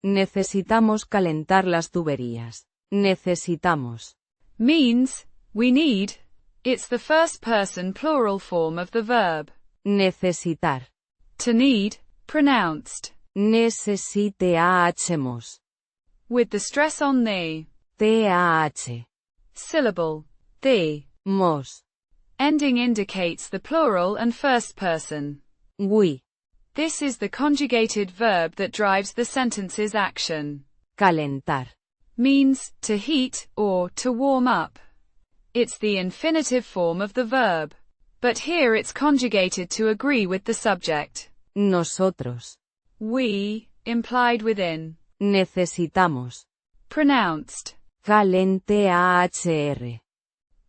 Necesitamos calentar las tuberías. Necesitamos. Means, we need. It's the first person plural form of the verb. Necesitar. To need, pronounced. Necesitamos. With the stress on the. TAH. Syllable. The. Mos. Ending indicates the plural and first person. We. This is the conjugated verb that drives the sentence's action. Calentar. Means, to heat, or to warm up. It's the infinitive form of the verb. But here it's conjugated to agree with the subject. Nosotros. We, implied within. Necesitamos. Pronounced. Kah-len-TAHR.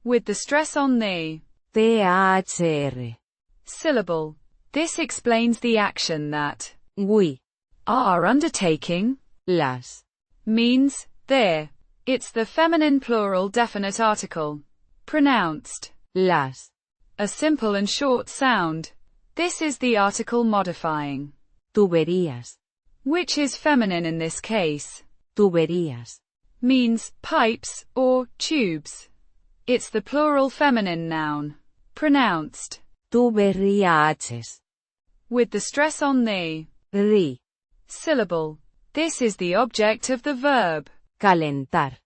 With the stress on the. TAHR. Syllable. This explains the action that. We. Are undertaking. Las. Means, there. It's the feminine plural definite article. Pronounced. Las. A simple and short sound. This is the article modifying. Tuberías. Which is feminine in this case. Tuberías. Means, pipes, or tubes. It's the plural feminine noun. Pronounced. Tuberías. With the stress on the. Ri. Syllable. This is the object of the verb. Calentar.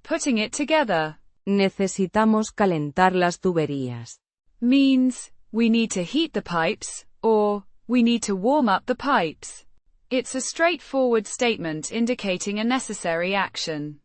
Putting it together. Necesitamos calentar las tuberías. Means, we need to heat the pipes, or, we need to warm up the pipes. It's a straightforward statement indicating a necessary action.